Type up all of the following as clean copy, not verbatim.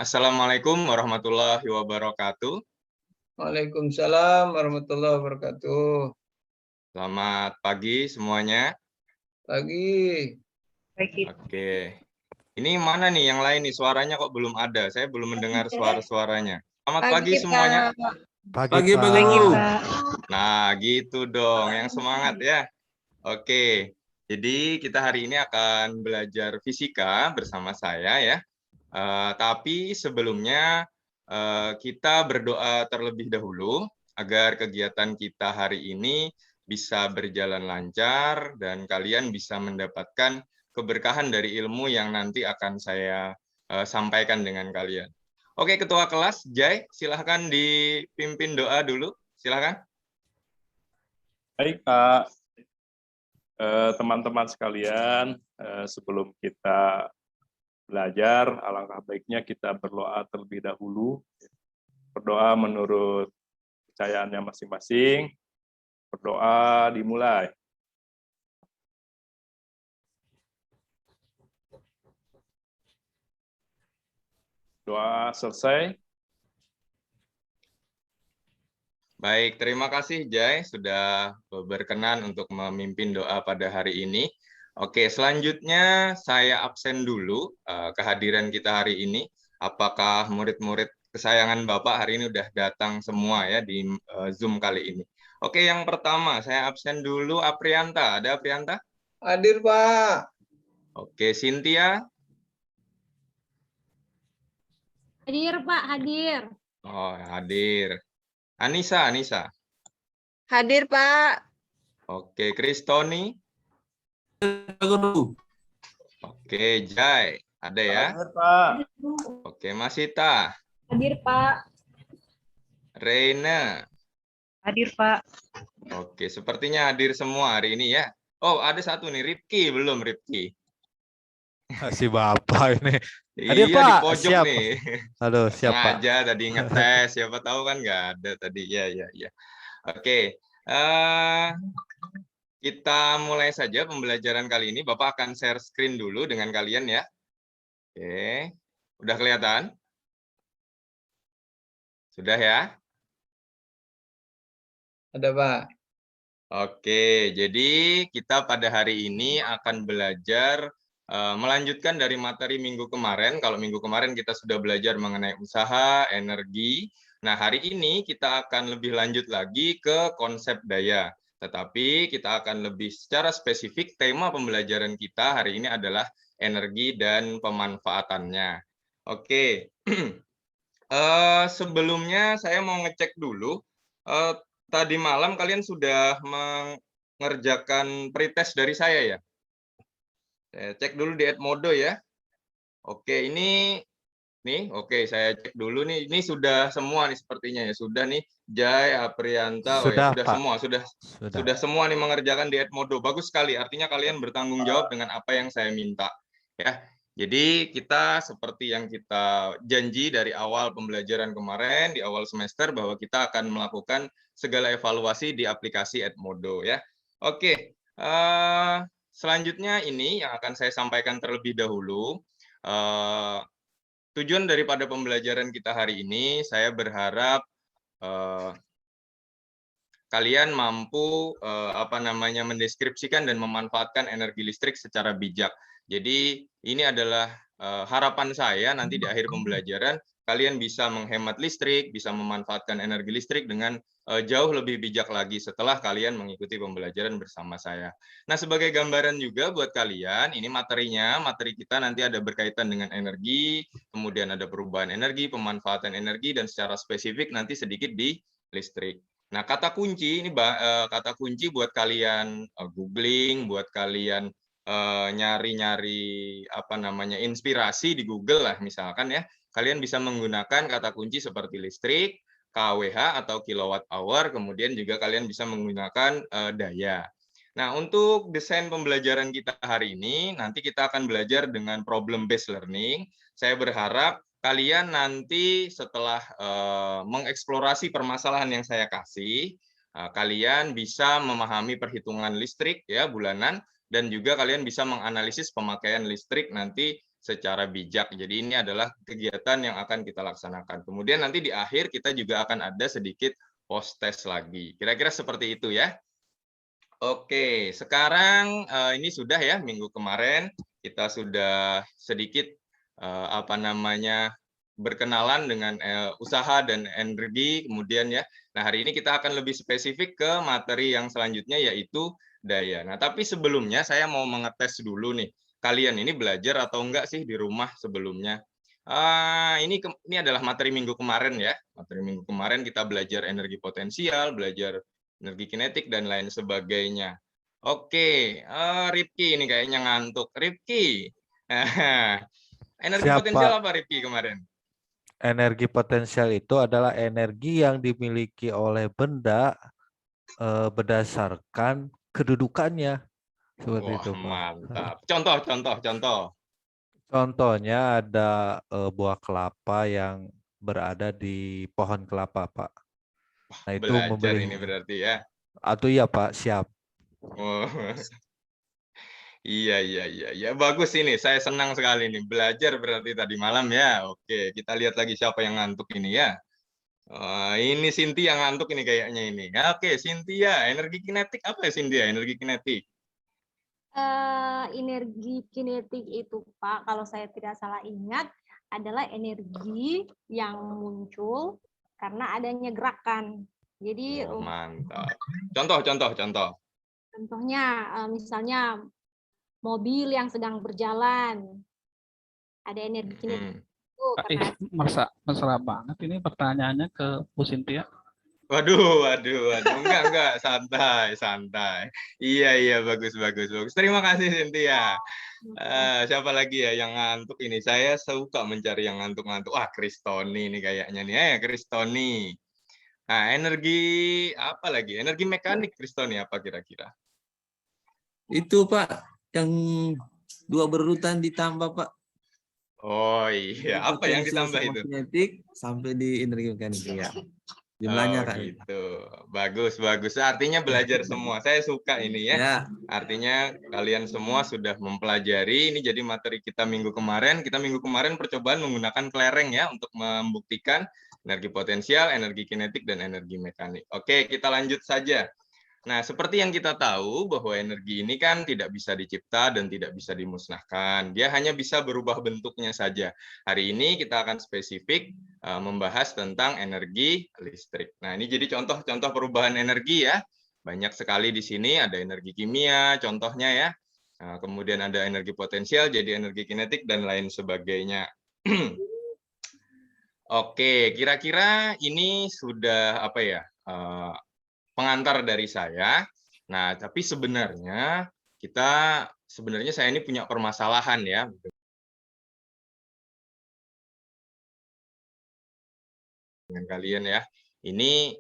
Assalamualaikum warahmatullahi wabarakatuh. Waalaikumsalam warahmatullahi wabarakatuh. Selamat pagi semuanya. Pagi. Oke. Ini mana nih yang lain nih? Suaranya kok belum ada? Saya belum mendengar suara-suaranya. Selamat pagi semuanya. Pagi, Pagi, Pak. Nah, gitu dong. Yang semangat ya. Oke. Jadi kita hari ini akan belajar fisika bersama saya ya. Tapi sebelumnya kita berdoa terlebih dahulu agar kegiatan kita hari ini bisa berjalan lancar dan kalian bisa mendapatkan keberkahan dari ilmu yang nanti akan saya sampaikan dengan kalian. Oke, Ketua Kelas, Jai, silahkan dipimpin doa dulu. Silahkan. Baik, Pak. Teman-teman sekalian, sebelum kita belajar, alangkah baiknya kita berdoa terlebih dahulu. Berdoa menurut kepercayaannya masing-masing. Berdoa dimulai. Doa selesai. Baik, terima kasih Jai sudah berkenan untuk memimpin doa pada hari ini. Oke, selanjutnya saya absen dulu kehadiran kita hari ini. Apakah murid-murid kesayangan Bapak hari ini udah datang semua ya di Zoom kali ini? Oke, yang pertama saya absen dulu Aprianta. Ada Aprianta? Hadir, Pak. Oke, Cynthia? Hadir, Pak, hadir. Oh, hadir. Anissa, Anissa. Hadir, Pak. Oke, Kristoni. Guru. Oke, Jai. Ada ya? Hadir, Pak. Oke, Masita. Hadir, Pak. Reina. Hadir, Pak. Oke, sepertinya hadir semua hari ini ya. Oh, ada satu nih, Ripki. Belum, Ripki. Si Bapak ini. Iya, Hadir, di Pak. pojok Siap. nih. Halo, siap, Pak. Sengaja tadi ngetes, siapa tahu kan nggak ada tadi. Ya, ya, ya. Oke, kita mulai saja pembelajaran kali ini. Bapak akan share screen dulu dengan kalian ya. Oke, udah kelihatan? Sudah ya? Ada, Pak. Oke, jadi kita pada hari ini akan belajar melanjutkan dari materi minggu kemarin. Kalau minggu kemarin kita sudah belajar mengenai usaha, energi. Nah, hari ini kita akan lebih lanjut lagi ke konsep daya. Tetapi kita akan lebih secara spesifik, tema pembelajaran kita hari ini adalah energi dan pemanfaatannya. Oke, sebelumnya saya mau ngecek dulu. Tadi malam kalian sudah mengerjakan pretest dari saya ya? Saya cek dulu di Edmodo ya. Oke, ini nih, oke saya cek dulu nih. Ini sudah semua nih sepertinya ya. Sudah nih, Jai, Aprianta, Sudah, sudah Pak. semua, sudah semua nih mengerjakan di Edmodo. Bagus sekali. Artinya kalian bertanggung jawab dengan apa yang saya minta. Ya. Jadi kita seperti yang kita janji dari awal pembelajaran kemarin, di awal semester, bahwa kita akan melakukan segala evaluasi di aplikasi Edmodo ya. Oke, selanjutnya ini yang akan saya sampaikan terlebih dahulu. Tujuan daripada pembelajaran kita hari ini, saya berharap kalian mampu mendeskripsikan dan memanfaatkan energi listrik secara bijak. Jadi ini adalah harapan saya nanti di akhir pembelajaran kalian bisa menghemat listrik, bisa memanfaatkan energi listrik dengan jauh lebih bijak lagi setelah kalian mengikuti pembelajaran bersama saya. Nah, sebagai gambaran juga buat kalian, ini materinya, materi kita nanti ada berkaitan dengan energi, kemudian ada perubahan energi, pemanfaatan energi, dan secara spesifik nanti sedikit di listrik. Nah, kata kunci ini kata kunci buat kalian googling, buat kalian nyari-nyari inspirasi di Google lah misalkan ya. Kalian bisa menggunakan kata kunci seperti listrik, kWh atau kilowatt hour, kemudian juga kalian bisa menggunakan daya. Nah, untuk desain pembelajaran kita hari ini, nanti kita akan belajar dengan problem based learning. Saya berharap kalian nanti setelah mengeksplorasi permasalahan yang saya kasih, kalian bisa memahami perhitungan listrik ya bulanan, dan juga kalian bisa menganalisis pemakaian listrik nanti secara bijak. Jadi ini adalah kegiatan yang akan kita laksanakan. Kemudian nanti di akhir kita juga akan ada sedikit post test lagi. Kira-kira seperti itu ya. Oke, sekarang ini sudah ya minggu kemarin kita sudah sedikit berkenalan dengan usaha dan energi kemudian ya. Nah, hari ini kita akan lebih spesifik ke materi yang selanjutnya yaitu daya. Nah, tapi sebelumnya saya mau mengetes dulu nih. Kalian ini belajar atau enggak sih di rumah sebelumnya? Ini adalah materi minggu kemarin ya. Materi minggu kemarin kita belajar energi potensial, belajar energi kinetik dan lain sebagainya. Oke, Rifki ini kayaknya ngantuk. Rifki, energi Siap, potensial Pak. apa Rifki kemarin? Energi potensial itu adalah energi yang dimiliki oleh benda berdasarkan kedudukannya. Seperti Wah, itu, Pak. mantap. Contoh. Contohnya ada buah kelapa yang berada di pohon kelapa, Pak. Nah, itu Belajar ini berarti ya. Atau iya, Pak, siap. Oh. Iya. Bagus ini. Saya senang sekali nih. Belajar berarti tadi malam ya. Oke, kita lihat lagi siapa yang ngantuk ini ya. Ini Cynthia yang ngantuk ini kayaknya ini. Oke, Cynthia. Energi kinetik apa ya Cynthia? Energi kinetik. Energi kinetik itu, Pak, kalau saya tidak salah ingat, adalah energi yang muncul karena adanya gerakan. Jadi, Oh, mantap. Contoh. contohnya, misalnya mobil yang sedang berjalan, ada energi kinetik itu karena Mesra banget ini pertanyaannya ke Bu Cynthia. Waduh. Enggak, santai. Iya, bagus. Terima kasih Cynthia. Siapa lagi ya yang ngantuk ini? Saya suka mencari yang ngantuk-ngantuk. Kristoni ini kayaknya nih. Kristoni. Nah, energi apa lagi? Energi mekanik Kristoni apa kira-kira? Itu Pak, yang 2 berurutan ditambah Pak. Oh iya, apa yang Potensial ditambah sama itu? kinetik sampai di energi mekanik ya. Jumlahnya Kak. Gitu. Bagus. Artinya belajar semua. Saya suka ini ya. Ya. Artinya kalian semua sudah mempelajari. Ini jadi materi kita minggu kemarin. Kita minggu kemarin percobaan menggunakan kelereng ya untuk membuktikan energi potensial, energi kinetik, dan energi mekanik. Oke, kita lanjut saja. Nah, seperti yang kita tahu bahwa energi ini kan tidak bisa dicipta dan tidak bisa dimusnahkan. Dia hanya bisa berubah bentuknya saja. Hari ini kita akan spesifik membahas tentang energi listrik. Nah, ini jadi contoh-contoh perubahan energi ya. Banyak sekali di sini, ada energi kimia, contohnya ya. Nah, kemudian ada energi potensial, jadi energi kinetik, dan lain sebagainya. Oke, kira-kira ini sudah apa ya? Pengantar dari saya. Nah, tapi sebenarnya saya ini punya permasalahan ya dengan kalian ya. Ini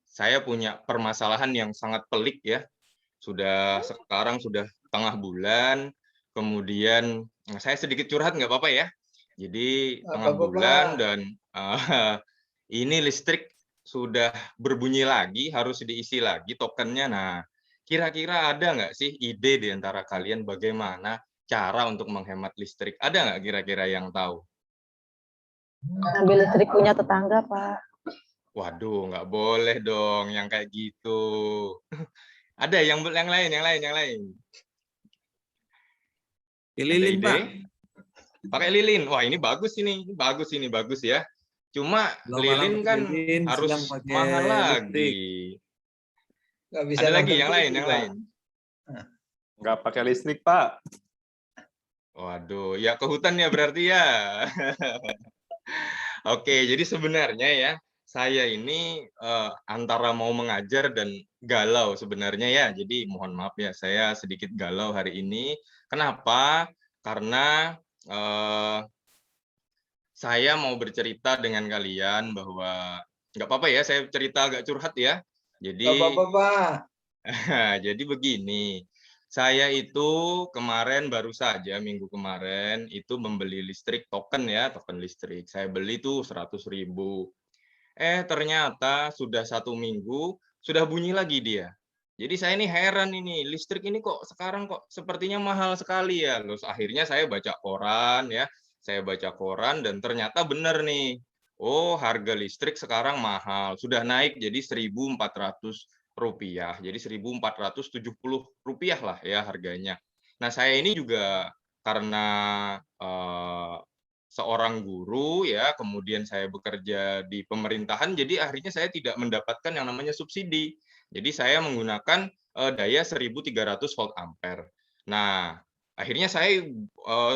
saya punya permasalahan yang sangat pelik ya. Sekarang sudah tengah bulan, kemudian saya sedikit curhat nggak apa-apa ya. Jadi tengah bulan dan ini listrik sudah berbunyi lagi, harus diisi lagi tokennya. Nah, kira-kira ada nggak sih ide di antara kalian bagaimana cara untuk menghemat listrik? Ada nggak kira-kira yang tahu? Ambil listrik punya tetangga, Pak. Waduh, nggak boleh dong yang kayak gitu. Ada yang lain. Lilin, Pak. Pakai lilin. Wah, ini bagus ya. Cuma lilin kan harus mahal lagi. Nggak bisa Ada lagi yang lain. Nggak pakai listrik, Pak. Waduh, ya ke hutan ya berarti ya. Oke, jadi sebenarnya ya, saya ini antara mau mengajar dan galau sebenarnya ya. Jadi mohon maaf ya, saya sedikit galau hari ini. Kenapa? Karena saya mau bercerita dengan kalian bahwa nggak apa-apa ya, saya cerita agak curhat ya. Jadi Nggak apa-apa, Pak. jadi begini, saya itu kemarin baru saja minggu kemarin itu membeli listrik token ya, token listrik. Saya beli tuh 100.000. Ternyata sudah 1 minggu sudah bunyi lagi dia. Jadi saya ini heran ini, listrik ini kok sekarang kok sepertinya mahal sekali ya. Terus akhirnya saya baca koran ya, saya baca koran dan ternyata benar nih. Oh, harga listrik sekarang mahal, sudah naik jadi Rp1.400. Jadi Rp1.470 lah ya harganya. Nah, saya ini juga karena seorang guru ya, kemudian saya bekerja di pemerintahan, jadi akhirnya saya tidak mendapatkan yang namanya subsidi. Jadi saya menggunakan daya 1.300 volt ampere. Nah, akhirnya saya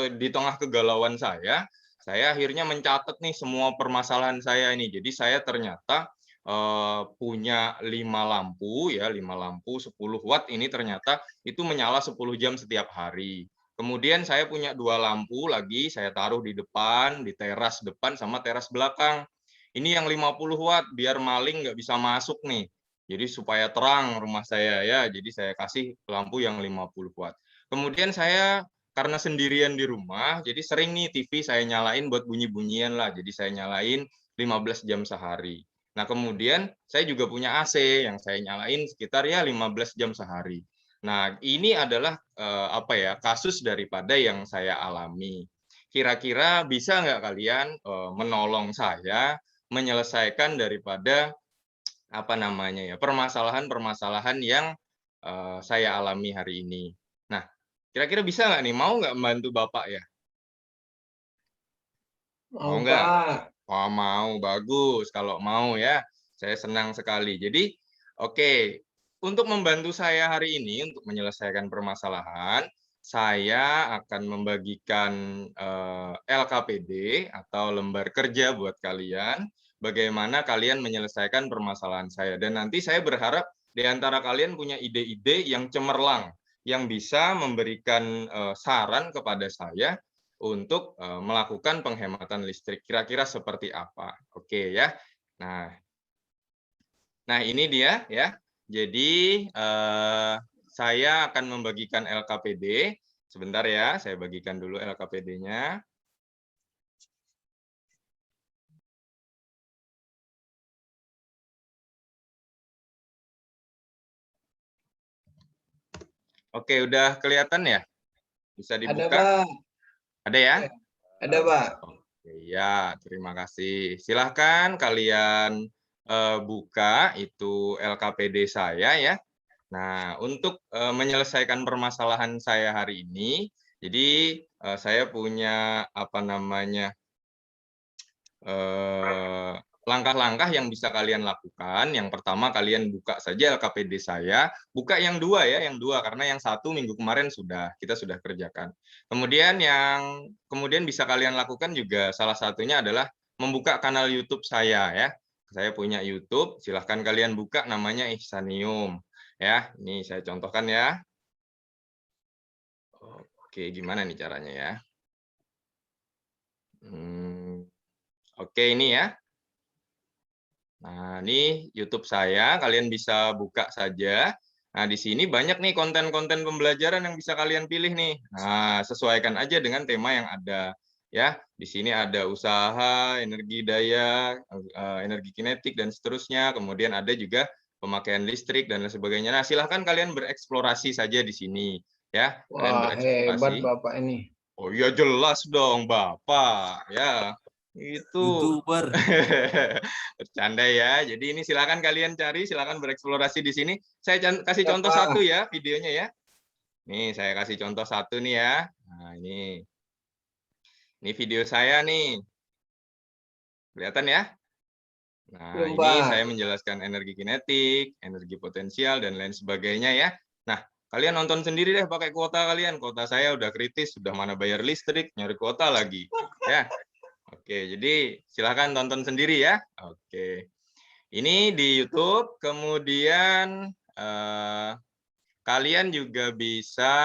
di tengah kegalauan saya akhirnya mencatat nih semua permasalahan saya ini. Jadi saya ternyata punya 5 lampu ya, 5 lampu 10 watt ini ternyata itu menyala 10 jam setiap hari. Kemudian saya punya 2 lampu lagi, saya taruh di depan, di teras depan sama teras belakang. Ini yang 50 watt biar maling nggak bisa masuk nih. Jadi supaya terang rumah saya ya, jadi saya kasih lampu yang 50 watt. Kemudian saya karena sendirian di rumah, jadi sering nih TV saya nyalain buat bunyi-bunyian lah. Jadi saya nyalain 15 jam sehari. Nah, kemudian saya juga punya AC yang saya nyalain sekitar ya 15 jam sehari. Nah, ini adalah kasus daripada yang saya alami. Kira-kira bisa nggak kalian menolong saya menyelesaikan daripada permasalahan-permasalahan yang saya alami hari ini. Nah, kira-kira bisa nggak nih? Mau nggak membantu Bapak ya? Mau nggak? Oh, mau, bagus. Kalau mau ya, saya senang sekali. Jadi, oke, untuk membantu saya hari ini untuk menyelesaikan permasalahan, saya akan membagikan LKPD atau lembar kerja buat kalian. Bagaimana kalian menyelesaikan permasalahan saya. Dan nanti saya berharap di antara kalian punya ide-ide yang cemerlang, yang bisa memberikan saran kepada saya untuk melakukan penghematan listrik. Kira-kira seperti apa? Oke ya. Nah ini dia ya. Jadi saya akan membagikan LKPD. Sebentar ya, saya bagikan dulu LKPD-nya. Oke, udah kelihatan ya? Bisa dibuka? Ada, Pak. Ada ya? Ada, Pak. Oke, ya, terima kasih. Silahkan kalian buka itu LKPD saya ya. Nah, untuk menyelesaikan permasalahan saya hari ini, jadi saya punya langkah-langkah yang bisa kalian lakukan. Yang pertama, kalian buka saja LKPD saya. Buka yang 2 ya, yang 2 karena yang 1 minggu kemarin kita sudah kerjakan. Kemudian kemudian bisa kalian lakukan juga salah satunya adalah membuka kanal YouTube saya ya. Saya punya YouTube, silahkan kalian buka namanya Ihsanium. Ya, ini saya contohkan ya. Oke, gimana nih caranya ya? Oke, ini ya. Nah, ini YouTube saya, kalian bisa buka saja. Nah, di sini banyak nih konten-konten pembelajaran yang bisa kalian pilih nih. Nah, sesuaikan aja dengan tema yang ada. Ya, di sini ada usaha, energi daya, energi kinetik, dan seterusnya. Kemudian ada juga pemakaian listrik, dan lain sebagainya. Nah, silahkan kalian bereksplorasi saja di sini. Ya, kalian Wah, hebat bereksplorasi. Bapak ini. Oh iya, jelas dong, Bapak. Ya, itu YouTuber. bercanda ya. Jadi ini silakan kalian cari, silakan bereksplorasi di sini. Saya kasih Ya, contoh Pak. satu ya videonya ya. Nih saya kasih contoh satu nih ya. Nah ini video saya nih. Kelihatan ya? Nah Belum, ini Pak. saya menjelaskan energi kinetik, energi potensial dan lain sebagainya ya. Nah kalian nonton sendiri deh pakai kuota kalian. Kuota saya udah kritis, sudah mana bayar listrik, nyari kuota lagi. Ya. Oke, jadi silahkan tonton sendiri ya. Oke, ini di YouTube. Kemudian kalian juga bisa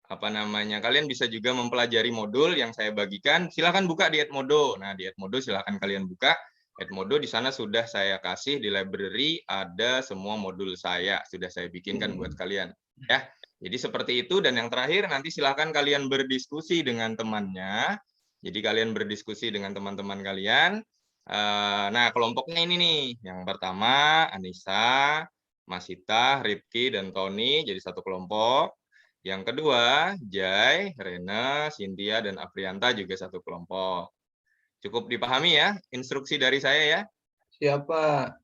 kalian bisa juga mempelajari modul yang saya bagikan. Silahkan buka di Edmodo. Nah, di Edmodo silahkan kalian buka. Edmodo di sana sudah saya kasih di library, ada semua modul saya sudah saya bikinkan buat kalian. Ya. Jadi seperti itu, dan yang terakhir nanti silahkan kalian berdiskusi dengan temannya. Jadi kalian berdiskusi dengan teman-teman kalian. Nah, kelompoknya ini nih. Yang pertama, Anissa, Masita, Rifki, dan Tony jadi satu kelompok. Yang kedua, Jai, Rena, Cynthia, dan Aprianta juga satu kelompok. Cukup dipahami ya instruksi dari saya ya? Siapa?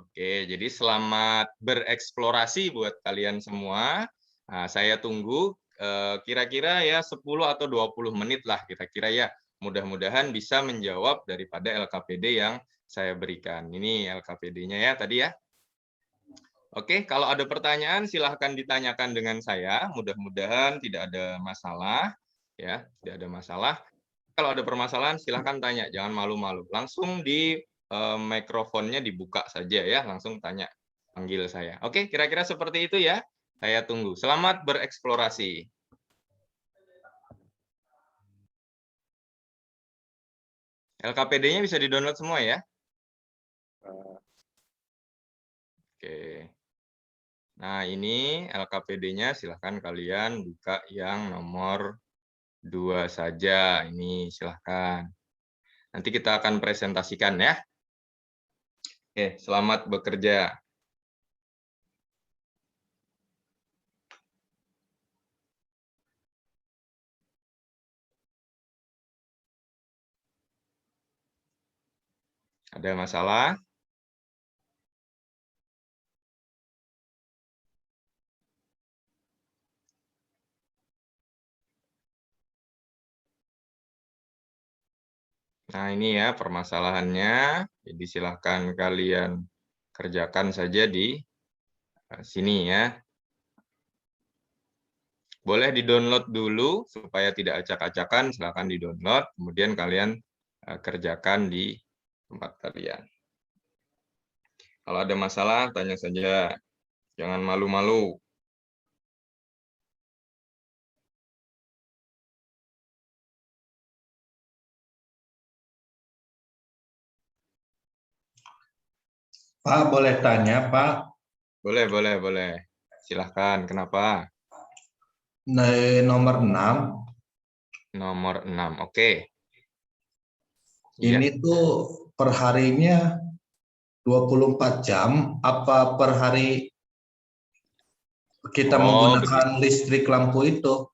Oke, jadi selamat bereksplorasi buat kalian semua. Nah, saya tunggu kira-kira ya 10 atau 20 menit lah kira-kira ya. Mudah-mudahan bisa menjawab daripada LKPD yang saya berikan. Ini LKPD-nya ya tadi ya. Oke, kalau ada pertanyaan silahkan ditanyakan dengan saya. Mudah-mudahan tidak ada masalah. Ya, tidak ada masalah. Kalau ada permasalahan silahkan tanya, jangan malu-malu. Langsung di mikrofonnya dibuka saja ya, langsung tanya, panggil saya. Oke, kira-kira seperti itu ya. Saya tunggu. Selamat bereksplorasi. LKPD-nya bisa di-download semua ya. Oke. Nah, ini LKPD-nya silahkan kalian buka yang nomor 2 saja. Ini silahkan. Nanti kita akan presentasikan ya. Oke, selamat bekerja. Ada masalah? Nah, ini ya permasalahannya. Jadi silahkan kalian kerjakan saja di sini ya. Boleh di-download dulu supaya tidak acak-acakan, silahkan di-download. Kemudian kalian kerjakan di tempat kalian. Kalau ada masalah, tanya saja. Jangan malu-malu. Pak, boleh tanya, Pak? Boleh, boleh, boleh. Silahkan, kenapa? Nomor 6, Nomor 6, oke. Iya. ini tuh perharinya 24 jam, apa per hari kita menggunakan listrik lampu itu?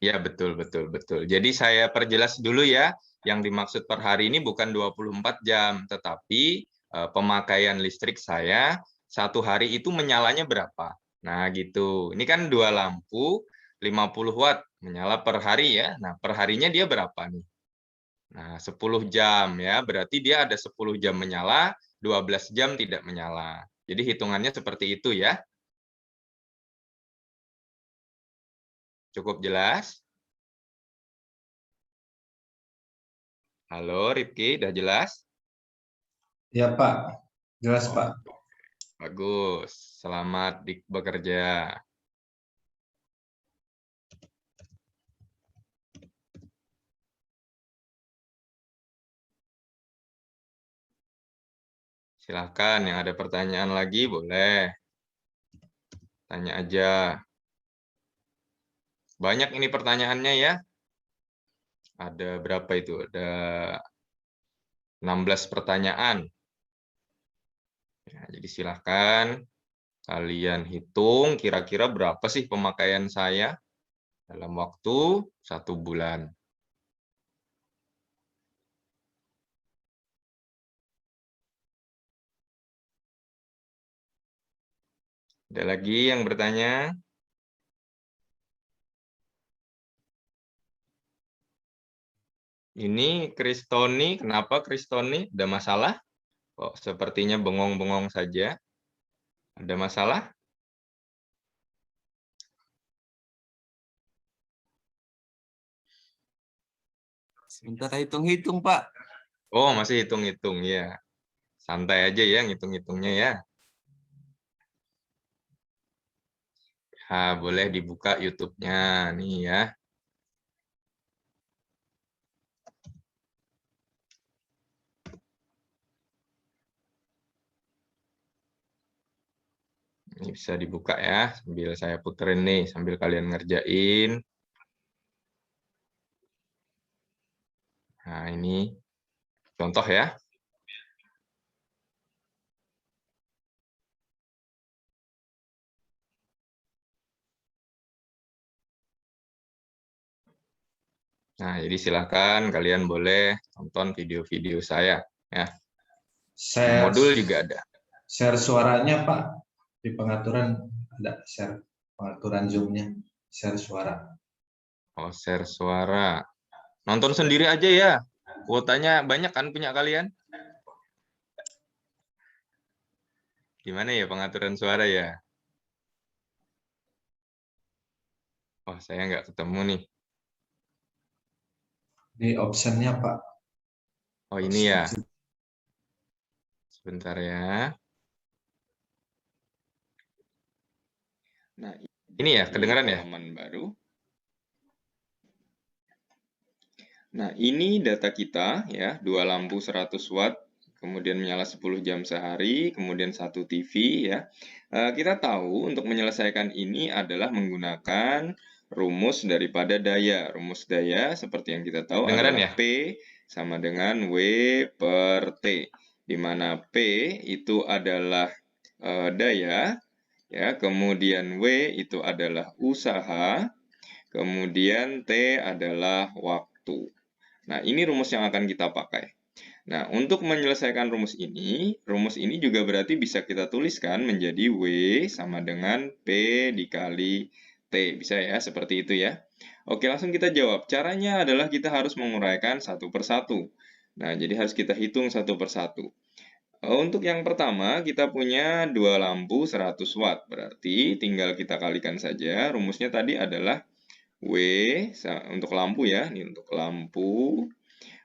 Ya, betul, betul, betul. Jadi saya perjelas dulu ya, yang dimaksud per hari ini bukan 24 jam, tetapi pemakaian listrik saya satu hari itu menyalanya berapa. Nah, gitu. Ini kan 2 lampu, 50 watt menyala per hari ya. Nah, per harinya dia berapa nih? Nah, 10 jam ya, berarti dia ada 10 jam menyala, 12 jam tidak menyala. Jadi hitungannya seperti itu ya. Cukup jelas? Halo, Rifki, udah jelas? Ya, Pak. Jelas, Pak. Bagus, selamat bekerja. Silahkan, yang ada pertanyaan lagi boleh. Tanya aja. Banyak ini pertanyaannya ya. Ada berapa itu? Ada 16 pertanyaan. Ya, jadi silahkan kalian hitung kira-kira berapa sih pemakaian saya dalam waktu 1 bulan. Ada lagi yang bertanya? Ini Kristoni, kenapa Kristoni? Ada masalah? Kok sepertinya bengong-bengong saja? Ada masalah? Sebentar hitung-hitung, Pak. Oh, masih hitung-hitung ya. Santai aja ya ngitung-hitungnya ya. Nah, boleh dibuka YouTube-nya nih ya. Ini bisa dibuka ya, sambil saya puterin nih, sambil kalian ngerjain. Nah, ini contoh ya. Nah, jadi silakan kalian boleh tonton video-video saya ya. Share, Modul juga ada. share suaranya Pak. Di pengaturan ada share pengaturan Zoom-nya. Share suara. Oh, share suara. Nonton sendiri aja ya. Kuotanya banyak kan punya kalian? Gimana ya pengaturan suara ya? Oh, saya nggak ketemu nih. Di optionnya Pak. Oh, ini ya. Sebentar ya. Nah, ini ya, kedengaran ya? Halaman baru. Nah, ini data kita ya, 2 lampu 100 watt, kemudian menyala 10 jam sehari, kemudian 1 TV ya. Kita tahu untuk menyelesaikan ini adalah menggunakan rumus daripada daya. Rumus daya seperti yang kita tahu adalah P sama dengan W per T, di mana P itu adalah daya, ya, kemudian W itu adalah usaha, kemudian T adalah waktu. Nah, ini rumus yang akan kita pakai. Nah, untuk menyelesaikan rumus ini juga berarti bisa kita tuliskan menjadi W sama dengan P dikali T. Bisa ya, seperti itu ya. Oke, langsung kita jawab. Caranya adalah kita harus menguraikan satu persatu. Nah, jadi harus kita hitung satu persatu. Untuk yang pertama, kita punya 2 lampu 100 watt. Berarti tinggal kita kalikan saja. Rumusnya tadi adalah W untuk lampu ya, ini untuk lampu.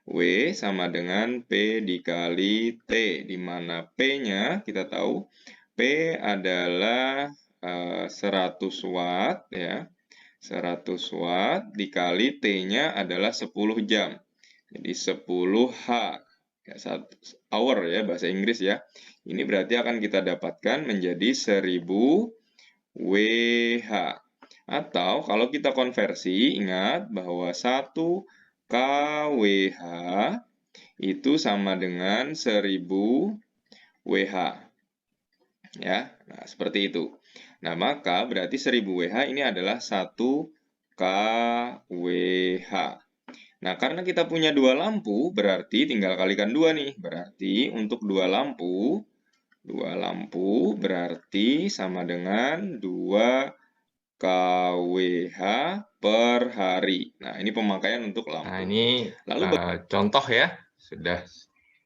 W sama dengan P dikali T, di mana P-nya kita tahu P adalah 100 watt ya. 100 watt dikali T-nya adalah 10 jam. Jadi 10H. Ya, hour ya bahasa Inggris ya. Ini berarti akan kita dapatkan menjadi 1000 WH. Atau kalau kita konversi, ingat bahwa 1 kWh itu sama dengan 1000 WH. Ya, nah seperti itu. Nah, maka berarti 1000 WH ini adalah 1 kWh. Nah, karena kita punya 2 lampu, berarti tinggal kalikan 2 nih. Berarti untuk 2 lampu berarti sama dengan 2 kWh per hari. Nah, ini pemakaian untuk lampu. Nah, ini contoh ya. Sudah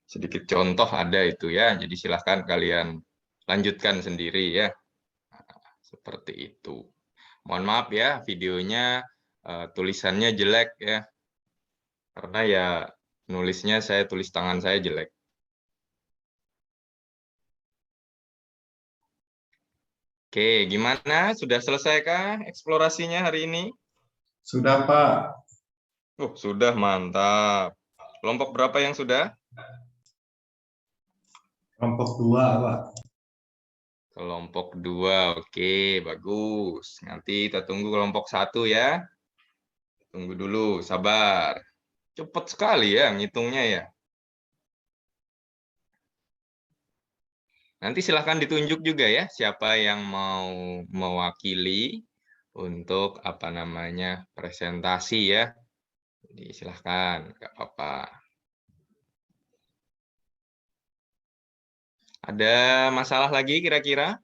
sedikit contoh ada itu ya. Jadi silahkan kalian lanjutkan sendiri ya. Nah, seperti itu. Mohon maaf ya, videonya tulisannya jelek ya. Karena ya nulisnya saya tulis tangan saya jelek. Oke, gimana? Sudah selesaikah eksplorasinya hari ini? Sudah Pak. Sudah, mantap. Kelompok berapa yang sudah? Kelompok 2 Pak. Kelompok 2, oke, bagus. Nanti kita tunggu kelompok 1 ya. Tunggu dulu, sabar. Cepat sekali ya ngitungnya ya. Nanti silahkan ditunjuk juga ya, siapa yang mau mewakili untuk presentasi ya. Jadi silahkan, nggak apa-apa. Ada masalah lagi kira-kira?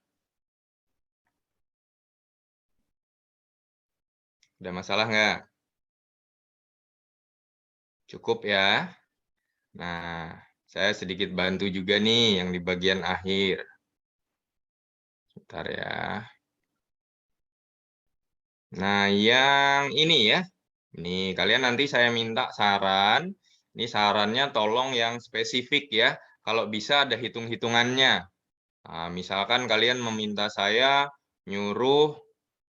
Ada masalah nggak? Cukup ya. Nah, saya sedikit bantu juga nih yang di bagian akhir. Bentar ya. Nah, yang ini ya. Ini kalian nanti saya minta saran. Ini sarannya tolong yang spesifik ya. Kalau bisa ada hitung-hitungannya. Nah, misalkan kalian meminta saya nyuruh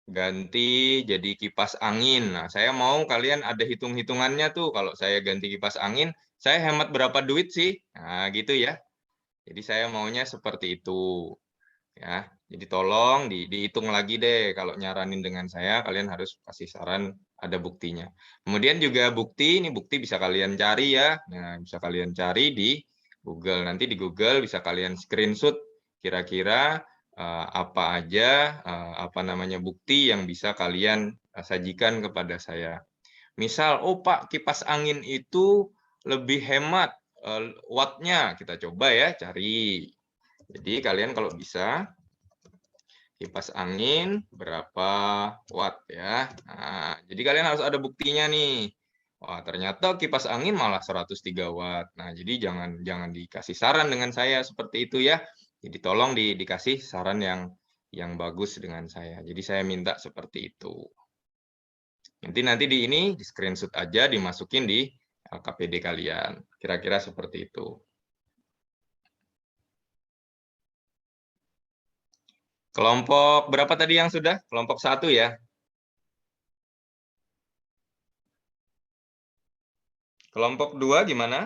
ganti jadi kipas angin. Nah, saya mau kalian ada hitung-hitungannya tuh. Kalau saya ganti kipas angin, saya hemat berapa duit sih? Nah, gitu ya. Jadi saya maunya seperti itu. Ya, jadi tolong dihitung lagi deh. Kalau nyaranin dengan saya, kalian harus kasih saran ada buktinya. Kemudian juga bukti, ini bukti bisa kalian cari ya. Nah, bisa kalian cari di Google. Nanti di Google bisa kalian screenshot kira-kira apa aja bukti yang bisa kalian sajikan kepada saya. Misal, oh Pak, kipas angin itu lebih hemat wattnya. Kita coba ya, cari. Jadi kalian kalau bisa, kipas angin berapa watt ya. Nah, jadi kalian harus ada buktinya nih. Wah, ternyata kipas angin malah 103 watt. Nah, jadi jangan dikasih saran dengan saya seperti itu ya. Jadi tolong dikasih saran yang bagus dengan saya. Jadi saya minta seperti itu. Nanti di ini di screenshot aja, dimasukin di LKPD kalian. Kira-kira seperti itu. Kelompok berapa tadi yang sudah? Kelompok 1 ya. Kelompok 2 gimana?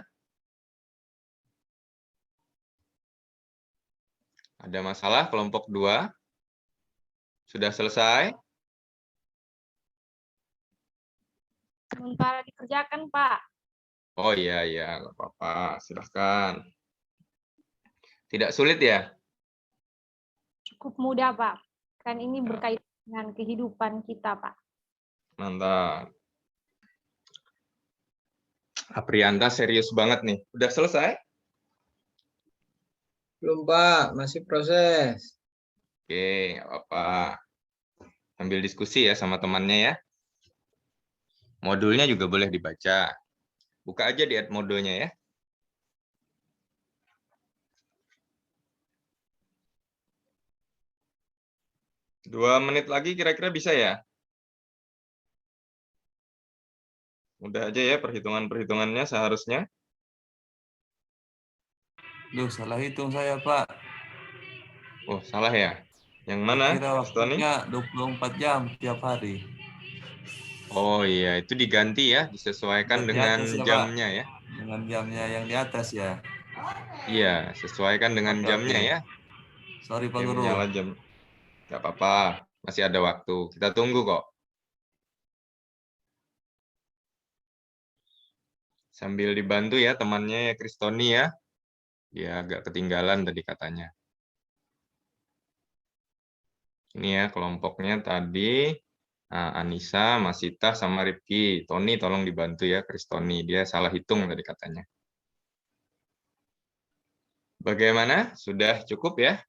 Ada masalah kelompok 2? Sudah selesai? Sementara dikerjakan, Pak. Oh iya, nggak apa-apa. Silahkan. Tidak sulit ya? Cukup mudah, Pak. Kan ini berkaitan dengan kehidupan kita, Pak. Mantap. Aprianta serius banget nih. Udah selesai? Belum Pak, masih proses. Oke, nggak apa-apa. Sambil diskusi ya sama temannya ya. Modulnya juga boleh dibaca. Buka aja di modulnya ya. Dua menit lagi kira-kira bisa ya? Udah aja ya perhitungannya seharusnya. Duh, salah hitung saya Pak. Oh, salah ya? Yang mana? Kira Mas Tony? waktunya 24 jam tiap hari. Oh iya, itu diganti ya, disesuaikan Buat di dengan atas ya, Pak. jamnya ya. Dengan jamnya yang di atas ya. Iya, sesuaikan dengan Oke, jamnya oke. ya. Sorry Pak Oke, Guru. menyala jam. Nggak apa-apa, masih ada waktu. Kita tunggu kok. Sambil dibantu ya temannya ya, Kristoni ya. Dia agak ketinggalan tadi katanya. Ini ya kelompoknya tadi. Nah, Anissa, Masita, sama Rifki. Tony tolong dibantu ya, Kristoni. Dia salah hitung tadi katanya. Bagaimana? Sudah cukup ya?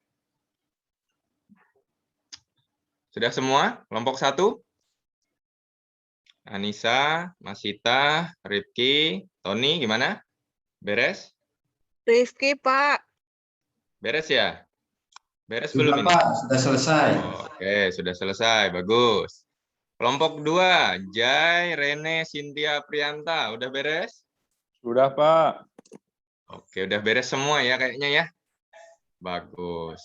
Sudah semua? Kelompok 1? Anissa, Masita, Rifki, Tony gimana? Beres? Rifki, Pak. Beres ya? Beres Sudah belum ini? Pak, sudah selesai. Oke, sudah selesai. Bagus. Kelompok 2, Jai, Rene, Cynthia, Prianta. Udah beres? Sudah, Pak. Oke, udah beres semua ya kayaknya ya. Bagus.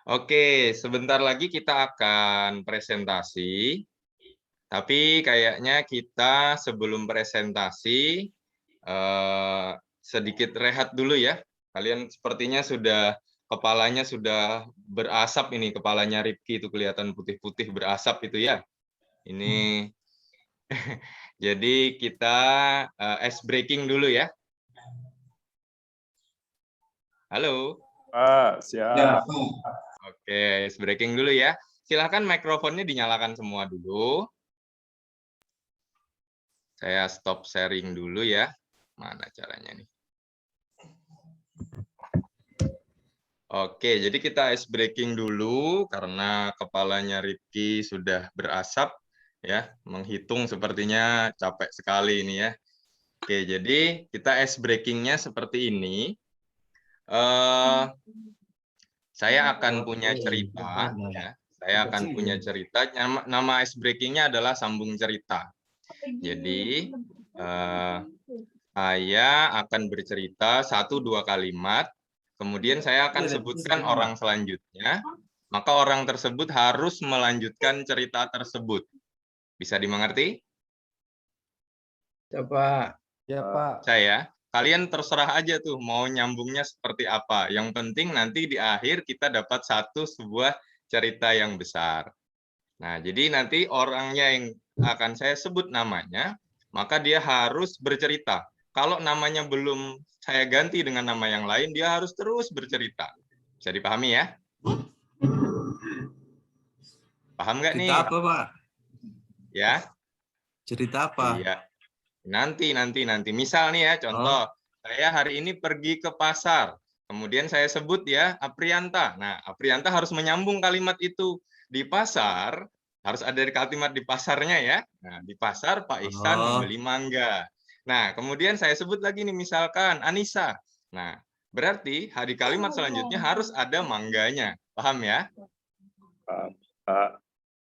Oke, sebentar lagi kita akan presentasi. Tapi kayaknya kita sebelum presentasi sedikit rehat dulu ya. Kalian sepertinya kepalanya sudah berasap ini, kepalanya Rifki itu kelihatan putih-putih berasap itu ya. Ini jadi kita ice breaking dulu ya. Halo. Pak, siap. Ya, Pak. Oke, ice breaking dulu ya. Silahkan mikrofonnya dinyalakan semua dulu. Saya stop sharing dulu ya. Mana caranya nih? Oke, jadi kita ice breaking dulu karena kepalanya Rifki sudah berasap ya, menghitung sepertinya capek sekali ini ya. Oke, jadi kita ice breaking-nya seperti ini. Saya akan punya cerita ya. Saya akan punya cerita. Nama ice breaking-nya adalah sambung cerita. Jadi saya akan bercerita 1-2 kalimat. Kemudian saya akan sebutkan orang selanjutnya, maka orang tersebut harus melanjutkan cerita tersebut. Bisa dimengerti? Ya Pak. Ya, Pak. Kalian terserah aja tuh mau nyambungnya seperti apa. Yang penting nanti di akhir kita dapat sebuah cerita yang besar. Nah, jadi nanti orangnya yang akan saya sebut namanya, maka dia harus bercerita. Kalau namanya belum saya ganti dengan nama yang lain, dia harus terus bercerita. Bisa dipahami ya? Paham nggak nih? Cerita apa, Pak? Ya, Cerita apa? iya. Nanti. Misal nih ya, contoh. Saya hari ini pergi ke pasar. Kemudian saya sebut ya, Aprianta. Nah, Aprianta harus menyambung kalimat itu. Di pasar, harus ada kalimat di pasarnya ya. Nah, di pasar Pak Ihsan membeli mangga. Nah, kemudian saya sebut lagi nih, misalkan Anissa. Nah, berarti di kalimat selanjutnya harus ada mangganya. Paham ya? Pak.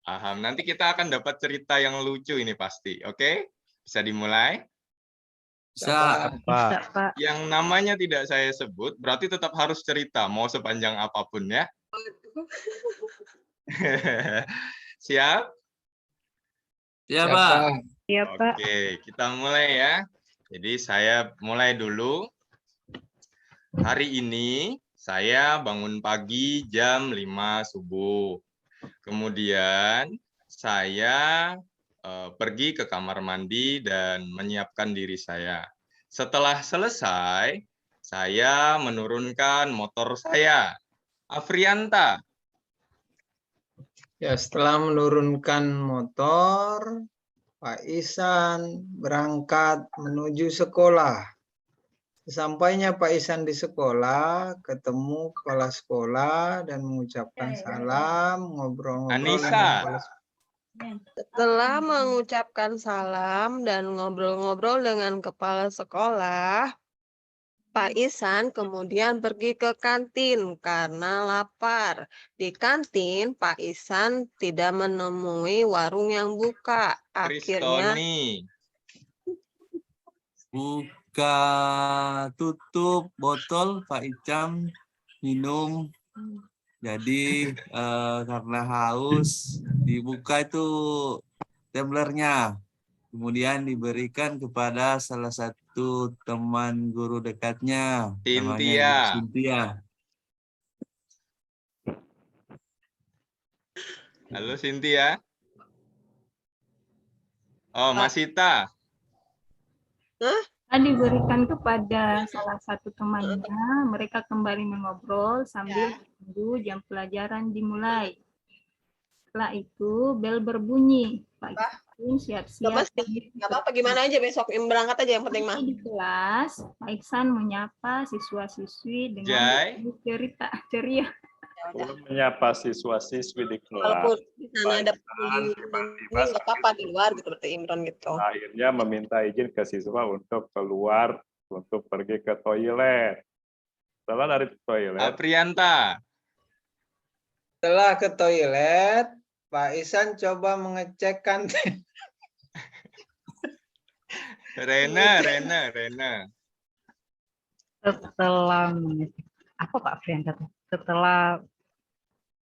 Paham. Nanti kita akan dapat cerita yang lucu ini pasti. Oke? Bisa dimulai? Bisa. Pak. Yang namanya tidak saya sebut, berarti tetap harus cerita, mau sepanjang apapun ya. Siap? Ya, Pak. Iya, Pak. Oke, kita mulai ya. Jadi saya mulai dulu. Hari ini saya bangun pagi jam 5 subuh. Kemudian saya pergi ke kamar mandi dan menyiapkan diri saya. Setelah selesai, saya menurunkan motor saya. Afrianta. Ya, setelah menurunkan motor, Pak Ihsan berangkat menuju sekolah. Sesampainya Pak Ihsan di sekolah, ketemu kepala sekolah dan mengucapkan salam, ngobrol-ngobrol dengan Anissa. kepala sekolah. Setelah mengucapkan salam dan ngobrol-ngobrol dengan kepala sekolah, Pak Ihsan kemudian pergi ke kantin karena lapar. Di kantin, Pak Ihsan tidak menemui warung yang buka. Akhirnya, Kristoni. Buka tutup botol Pak Icam minum. Jadi karena haus dibuka itu tumblernya. Kemudian diberikan kepada salah satu teman guru dekatnya. Namanya Cynthia. Ibu Cynthia. Halo Cynthia. Oh, Masita. Diberikan kepada salah satu temannya, mereka kembali mengobrol sambil menunggu jam pelajaran dimulai. Setelah itu bel berbunyi. Pak Ihsan siap-siap. nggak apa-apa, gimana aja besok berangkat aja yang penting mah. Di kelas, Pak Ihsan menyapa siswa-siswi dengan cerita ceria. Belum menyapa siswa-siswi di kelas. Walaupun di sana ada tiba-tiba nggak apa-apa di luar gitu, berarti Imron gitu. Akhirnya meminta izin ke siswa untuk keluar, untuk pergi ke toilet. Setelah dari toilet, Aprianta. Setelah ke toilet, Pak Ihsan coba mengecek kantin. Rena. Setelah apa Pak Frianta? Setelah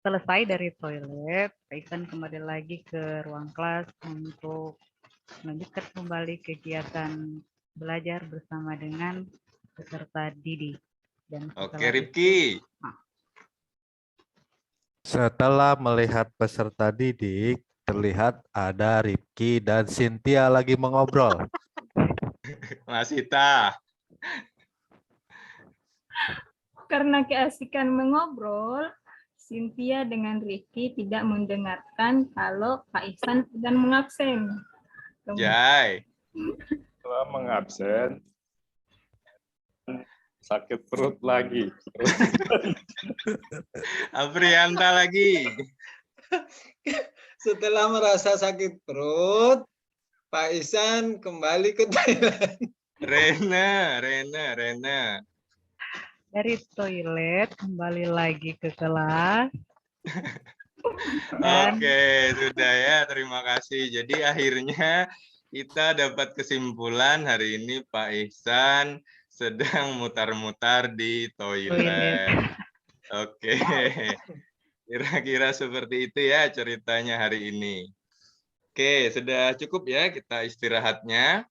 selesai dari toilet, Pak Ihsan kembali lagi ke ruang kelas untuk melanjutkan kembali kegiatan belajar bersama dengan peserta didik. Dan Oke, Rifki. Setelah melihat peserta didik, terlihat ada Rifki dan Cynthia lagi mengobrol. Masita. Karena keasikan mengobrol, Cynthia dengan Rifki tidak mendengarkan kalau Pak Ihsan sedang mengabsen. Jai. setelah mengabsen, sakit perut lagi. Aprianta lagi. Setelah merasa sakit perut, Pak Ihsan kembali ke toilet. Rena. dari toilet kembali lagi ke kelas. Oke, sudah ya. Terima kasih. Jadi akhirnya kita dapat kesimpulan hari ini Pak Ihsan sedang mutar-mutar di toilet. Oke. Kira-kira seperti itu ya ceritanya hari ini. Oke, sudah cukup ya kita istirahatnya.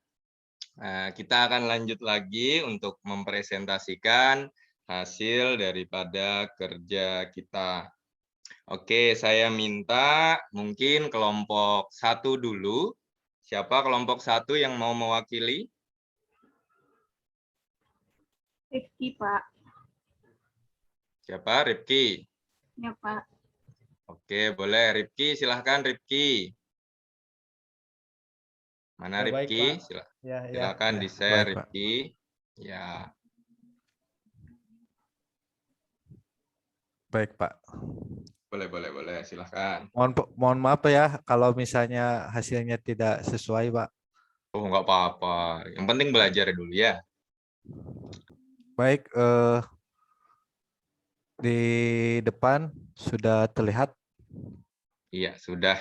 Nah, kita akan lanjut lagi untuk mempresentasikan hasil daripada kerja kita. Oke, saya minta mungkin kelompok 1 dulu. Siapa kelompok 1 yang mau mewakili? Rifki, Pak. Siapa? Rifki. Ya, Pak. Oke, boleh. Rifki, silahkan Rifki. Mana Ya, baik, Rifki? Pak. Ya, ya, Silakan ya. di-share Baik, Pak. Rifki. Ya, Baik, Pak. boleh. Silahkan. Mohon maaf ya kalau misalnya hasilnya tidak sesuai, Pak. Oh, nggak apa-apa. Yang penting belajar dulu ya. Baik, di depan sudah terlihat? Iya, sudah.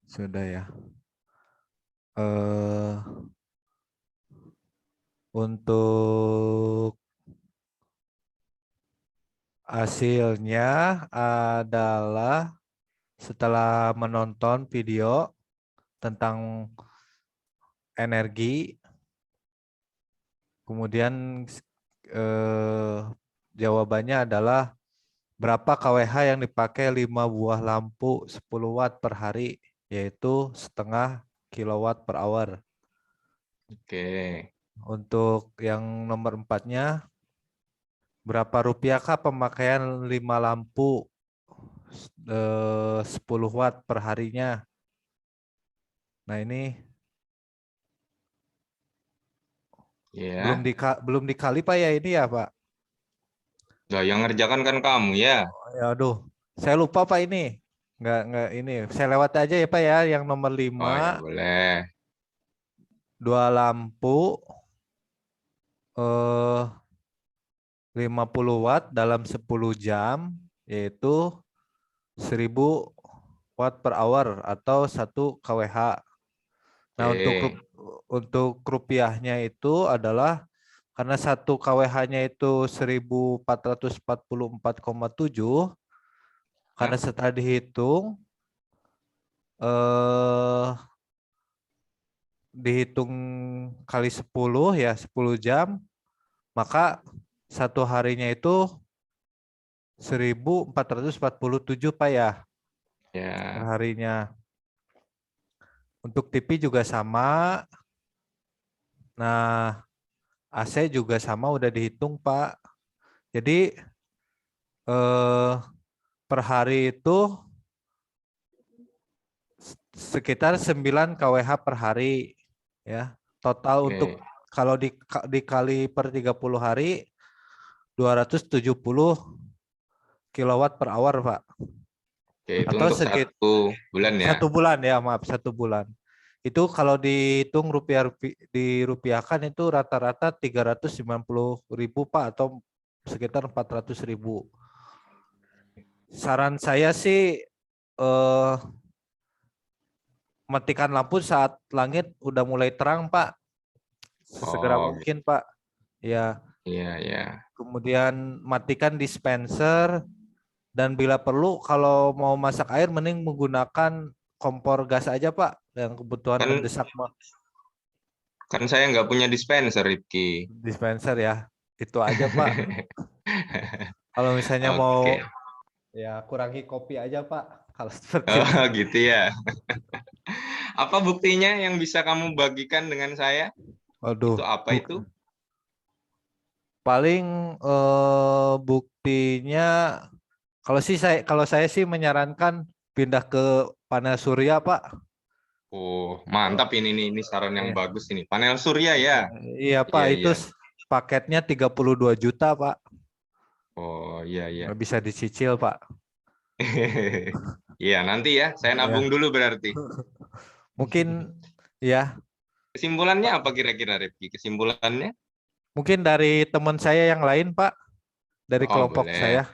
Sudah ya. Untuk hasilnya adalah setelah menonton video tentang energi, kemudian jawabannya adalah berapa kWh yang dipakai 5 buah lampu 10 watt per hari, yaitu setengah kilowatt per hour. Oke. Untuk yang nomor 4-nya, berapa rupiahkah pemakaian 5 lampu 10 watt per harinya? Nah, ini Ya. belum dikali Pak ya ini ya Pak? Nah, yang ngerjakan kan kamu ya. Ya, aduh, saya lupa Pak ini. Nggak ini. Saya lewat aja ya Pak ya, yang nomor 5. Oh ya, boleh. 2 lampu 50 watt dalam 10 jam, yaitu 1000 watt per hour atau 1 kWh. Nah, untuk rupiahnya itu adalah karena 1 kWh-nya itu 1444,7, karena setelah dihitung kali 10 ya, 10 jam, maka 1 harinya itu 1447 Pak ya. Ya. Per harinya. Untuk TV juga sama. Nah, AC juga sama, udah dihitung Pak. Jadi per hari itu sekitar 9 kWh per hari ya. Total untuk kalau dikali per 30 hari 270 kilowatt per hour Pak. Oke, itu atau untuk 1 bulan ya. 1 bulan ya, maaf, 1 bulan. Itu kalau dihitung dirupiahkan itu rata-rata 390.000 Pak, atau sekitar 400.000. Saran saya sih matikan lampu saat langit udah mulai terang Pak, sesegera mungkin Pak. Ya. Iya. Kemudian matikan dispenser, dan bila perlu kalau mau masak air mending menggunakan kompor gas aja Pak, yang kebutuhan mendesak. Kan saya nggak punya dispenser, Rifki. Dispenser ya, itu aja Pak. Kalau misalnya mau ya kurangi kopi aja Pak, kalau seperti itu. Gitu ya. Apa buktinya yang bisa kamu bagikan dengan saya? Waduh, itu apa itu? Paling buktinya kalau saya sih menyarankan pindah ke panel surya Pak. Oh, mantap ini saran yang bagus ini. Panel surya ya. Iya Pak, itu paketnya 32 juta Pak. Oh iya. Nggak bisa dicicil Pak. Iya, nanti ya saya nabung dulu berarti. Mungkin ya. Kesimpulannya apa kira-kira Rifki? Kesimpulannya? Mungkin dari teman saya yang lain Pak, dari kelompok saya.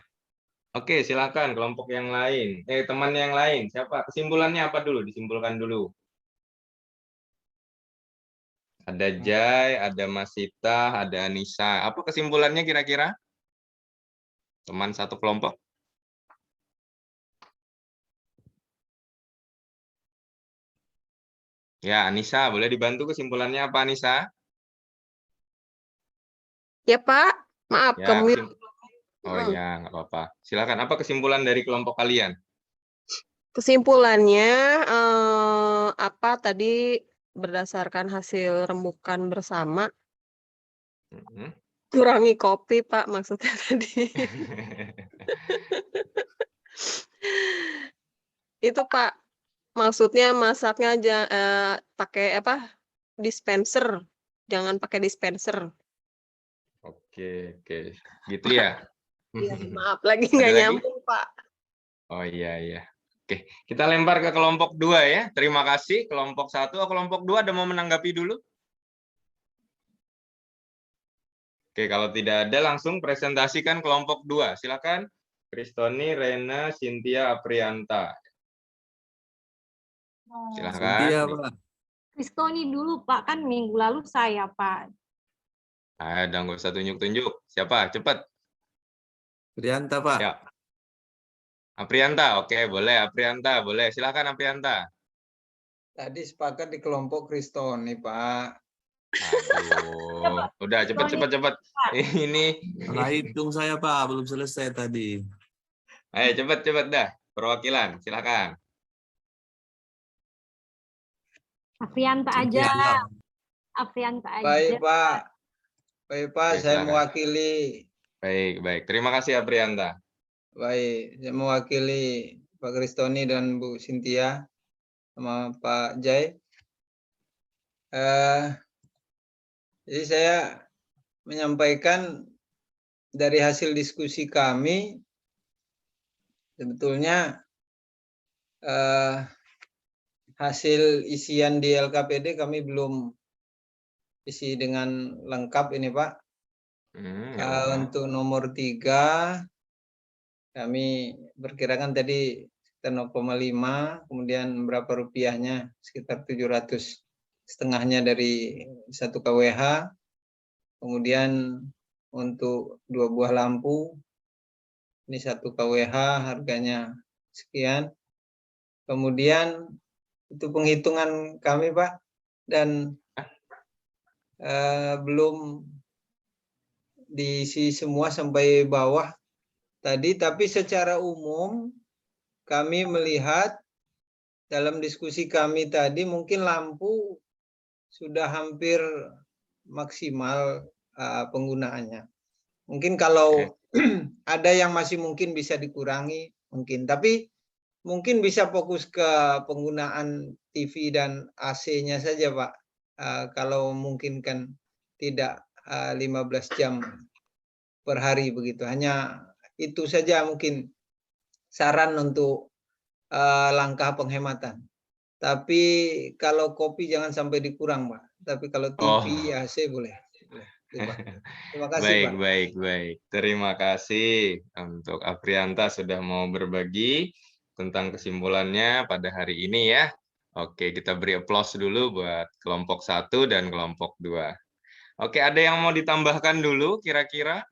Oke, silakan kelompok yang lain. Teman yang lain, siapa? Kesimpulannya apa dulu? Disimpulkan dulu. Ada Jai, ada Masita, ada Anissa. Apa kesimpulannya kira-kira? Teman satu kelompok. Ya, Anissa, boleh dibantu kesimpulannya apa, Anissa? Ya, Pak. Maaf, ya, kemute. Oh ya, nggak apa-apa. Silakan. Apa kesimpulan dari kelompok kalian? Kesimpulannya apa tadi berdasarkan hasil rembukan bersama? Kurangi kopi, Pak, maksudnya tadi. Itu Pak, maksudnya masaknya pakai apa? Dispenser. Jangan pakai dispenser. Oke, gitu ya. Iya, maaf lagi Ada nggak lagi? nyambung Pak. Oh iya. Oke, kita lempar ke kelompok 2 ya. Terima kasih kelompok 1. Kelompok 2 ada mau menanggapi dulu? Oke, kalau tidak ada langsung presentasikan kelompok 2. Silakan. Kristoni, Rena, Cynthia, Aprianta. Silakan. Cynthia, Pak. Kristoni dulu Pak, kan minggu lalu saya Pak. Ada, nggak usah tunjuk-tunjuk. Siapa? Cepat. Prianta, Pak. Ya. Aprianta, oke, boleh. Aprianta, boleh. Silakan Aprianta. Tadi sepakat di kelompok Kristoni, Pak. Aduh, udah cepet. Ini. Salah hitung saya, Pak. Belum selesai tadi. Ayo cepet dah. Perwakilan, silakan. Aprianta aja. Aprianta aja. Baik, Pak. Baik, Pak. Oke, Saya silakan. mewakili. Baik. Terima kasih Aprianta. Baik, saya mewakili Pak Kristoni dan Bu Cynthia sama Pak Jai. Jadi saya menyampaikan dari hasil diskusi kami, sebetulnya hasil isian di LKPD kami belum isi dengan lengkap ini, Pak. Untuk nomor 3, kami perkirakan tadi sekitar 0,5, kemudian berapa rupiahnya, sekitar 700, setengahnya dari 1 kWh. Kemudian untuk 2 buah lampu, ini 1 kWh harganya sekian. Kemudian itu penghitungan kami, Pak, dan belum diisi semua sampai bawah tadi, tapi secara umum kami melihat dalam diskusi kami tadi mungkin lampu sudah hampir maksimal penggunaannya. Mungkin kalau ada yang masih mungkin bisa dikurangi, mungkin, tapi mungkin bisa fokus ke penggunaan TV dan AC-nya saja, Pak. Kalau mungkin kan tidak 15 jam per hari begitu. Hanya itu saja mungkin saran untuk langkah penghematan. Tapi kalau kopi jangan sampai dikurang, Pak. Tapi kalau TV, AC boleh. Terima kasih, Pak. Baik. Terima kasih untuk Aprianta sudah mau berbagi tentang kesimpulannya pada hari ini ya. Oke, kita beri aplaus dulu buat kelompok 1 dan kelompok 2. Oke, ada yang mau ditambahkan dulu kira-kira?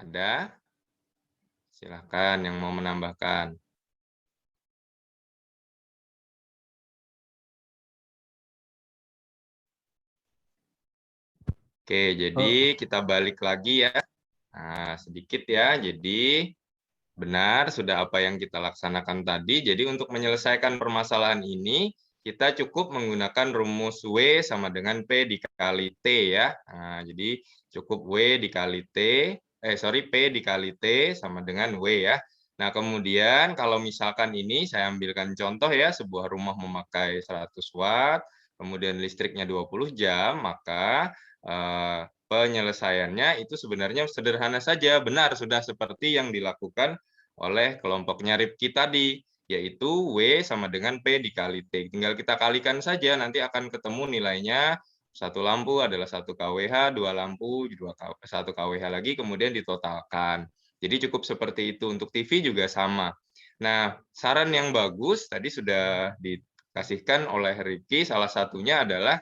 Ada? Silakan yang mau menambahkan. Oke, jadi kita balik lagi ya. Nah, sedikit ya. Jadi benar sudah apa yang kita laksanakan tadi. Jadi untuk menyelesaikan permasalahan ini, kita cukup menggunakan rumus W sama dengan P dikali T ya. Nah, jadi cukup W dikali T, P dikali T sama dengan W ya. Nah, kemudian kalau misalkan ini saya ambilkan contoh ya, sebuah rumah memakai 100 watt, kemudian listriknya 20 jam, maka penyelesaiannya itu sebenarnya sederhana saja, benar sudah seperti yang dilakukan oleh kelompoknya Rifki tadi, yaitu W sama dengan P dikali T. Tinggal kita kalikan saja, nanti akan ketemu nilainya. 1 lampu adalah 1 kWh, 2 lampu 1 kWh lagi, kemudian ditotalkan. Jadi cukup seperti itu. Untuk TV juga sama. Nah, saran yang bagus tadi sudah dikasihkan oleh Rifki, salah satunya adalah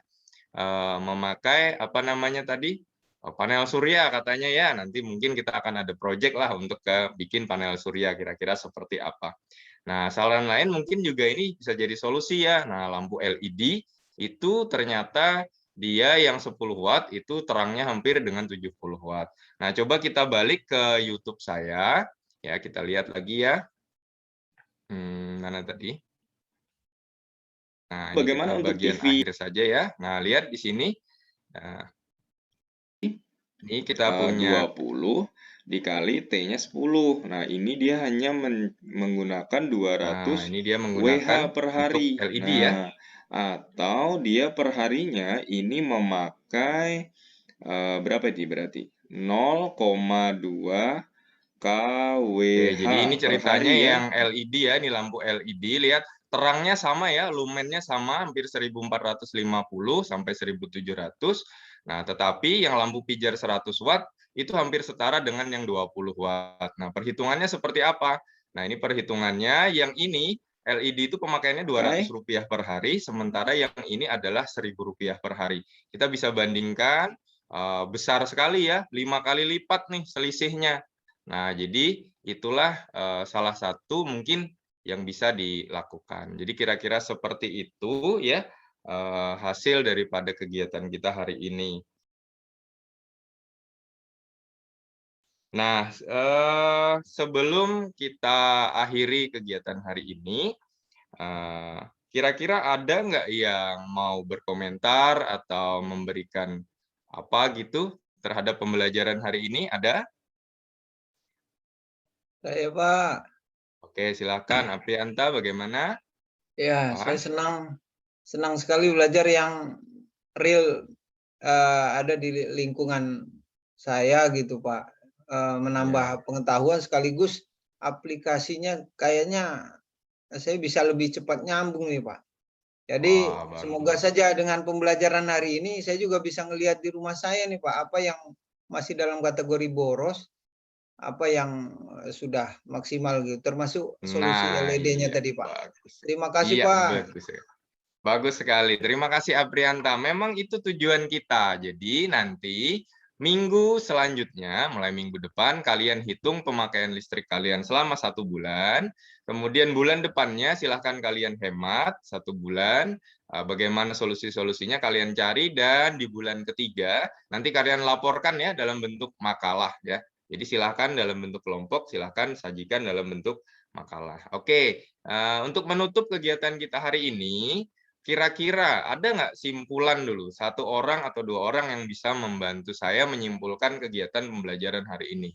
memakai apa namanya tadi, panel surya katanya ya. Nanti mungkin kita akan ada project lah untuk bikin panel surya, kira-kira seperti apa. Nah, saran lain mungkin juga ini bisa jadi solusi ya. Nah, lampu LED itu ternyata dia yang 10 watt itu terangnya hampir dengan 70 watt. Nah, coba kita balik ke YouTube saya. Ya, kita lihat lagi ya. Mana tadi? Nah, bagaimana untuk bagian TV? Akhir saja ya. Nah, lihat di sini. Nah, Ini kita punya 20 dikali T-nya 10. Nah, ini dia hanya menggunakan 200 ini dia WH menggunakan per untuk hari. LED ya. Nah, atau dia per harinya ini memakai berapa ini berarti? 0,2 kWh jadi ini per ceritanya hari ya. yang LED ya, ini lampu LED, lihat terangnya sama ya, lumennya sama, hampir 1450 sampai 1700. Nah, tetapi yang lampu pijar 100 watt itu hampir setara dengan yang 20 watt. Nah, perhitungannya seperti apa? Nah, ini perhitungannya, yang ini LED itu pemakaiannya Rp200 per hari, sementara yang ini adalah Rp1.000 per hari. Kita bisa bandingkan, besar sekali ya, 5 kali lipat nih selisihnya. Nah, jadi itulah salah satu mungkin yang bisa dilakukan. Jadi kira-kira seperti itu ya hasil daripada kegiatan kita hari ini. Nah, sebelum kita akhiri kegiatan hari ini, kira-kira ada nggak yang mau berkomentar atau memberikan apa gitu terhadap pembelajaran hari ini? Ada? Saya, Pak. Oke, silakan. Aprianta, bagaimana? Ya, saya senang sekali belajar yang real ada di lingkungan saya gitu, Pak. Menambah pengetahuan sekaligus aplikasinya kayaknya saya bisa lebih cepat nyambung nih, Pak. Jadi semoga saja dengan pembelajaran hari ini saya juga bisa ngelihat di rumah saya nih, Pak, apa yang masih dalam kategori boros, apa yang sudah maksimal gitu, termasuk solusi LED-nya tadi, Pak. Bagus. Terima kasih, Iya, Pak. bagus sekali. Terima kasih, Aprianta. Memang itu tujuan kita. Jadi nanti minggu selanjutnya, mulai minggu depan, kalian hitung pemakaian listrik kalian selama 1 bulan. Kemudian bulan depannya silahkan kalian hemat 1 bulan. Bagaimana solusi-solusinya kalian cari, dan di bulan ketiga nanti kalian laporkan ya dalam bentuk makalah ya. Jadi silahkan dalam bentuk kelompok, silahkan sajikan dalam bentuk makalah. Oke, untuk menutup kegiatan kita hari ini, kira-kira ada nggak simpulan dulu, 1 orang atau 2 orang yang bisa membantu saya menyimpulkan kegiatan pembelajaran hari ini?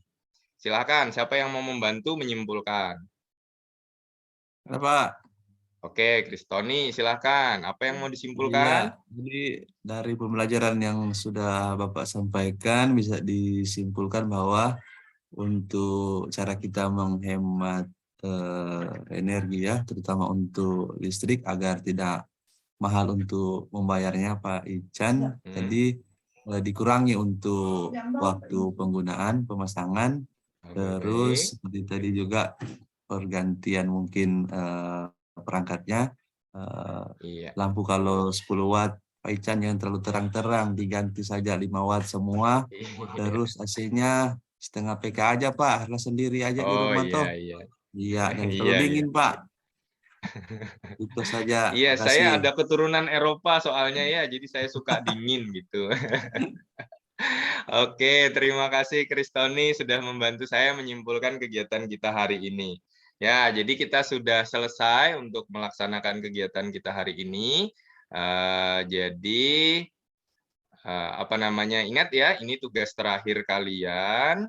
Silakan, siapa yang mau membantu menyimpulkan? Ada, Pak. Oke, Kristoni, silakan. Apa yang mau disimpulkan? Iya, jadi dari pembelajaran yang sudah Bapak sampaikan bisa disimpulkan bahwa untuk cara kita menghemat energi ya, terutama untuk listrik agar tidak mahal untuk membayarnya, Pak Ican. Jadi dikurangi untuk waktu penggunaan pemasangan, terus seperti tadi juga pergantian mungkin perangkatnya, lampu kalau 10 watt Pak Ican yang terlalu terang-terang diganti saja 5 watt semua, terus AC-nya setengah PK aja, Pak, harus sendiri aja di rumah toh. Iya, dan terlalu dingin, Pak. Itu saja. Iya, Terima saya kasih. ada keturunan Eropa soalnya ya, jadi saya suka dingin gitu. Oke, terima kasih Kristoni sudah membantu saya menyimpulkan kegiatan kita hari ini. Ya, jadi kita sudah selesai untuk melaksanakan kegiatan kita hari ini. Jadi apa namanya? Ingat ya, ini tugas terakhir kalian.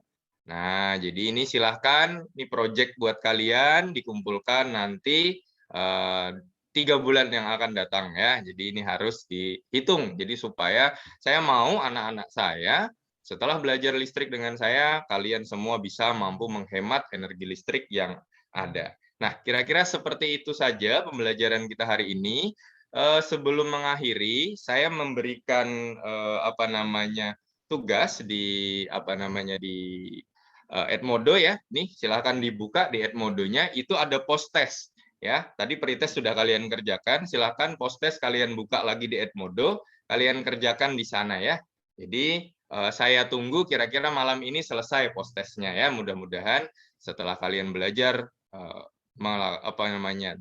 Nah, jadi ini silahkan, ini project buat kalian dikumpulkan nanti 3 bulan yang akan datang ya. Jadi ini harus dihitung. Jadi supaya saya mau anak-anak saya setelah belajar listrik dengan saya, kalian semua bisa mampu menghemat energi listrik yang ada. Nah, kira-kira seperti itu saja pembelajaran kita hari ini. Sebelum mengakhiri, saya memberikan apa namanya tugas di apa namanya di Edmodo ya. Nih, silakan dibuka di Edmodonya. Itu ada post test ya. Tadi pretest sudah kalian kerjakan. Silakan post test kalian buka lagi di Edmodo. Kalian kerjakan di sana ya. Jadi saya tunggu kira-kira malam ini selesai post testnya ya. Mudah-mudahan setelah kalian belajar apa namanya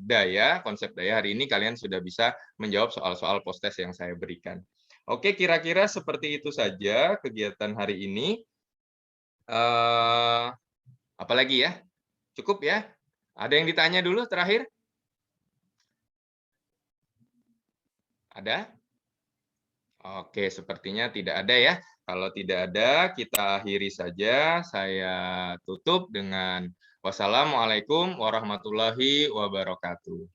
konsep daya hari ini, kalian sudah bisa menjawab soal-soal post test yang saya berikan. Oke, kira-kira seperti itu saja kegiatan hari ini. Apalagi ya? Cukup ya? Ada yang ditanya dulu terakhir? Ada? Oke, sepertinya tidak ada ya. Kalau tidak ada, kita akhiri saja. Saya tutup dengan wassalamualaikum warahmatullahi wabarakatuh.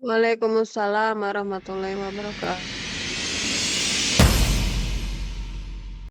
Waalaikumsalam warahmatullahi wabarakatuh.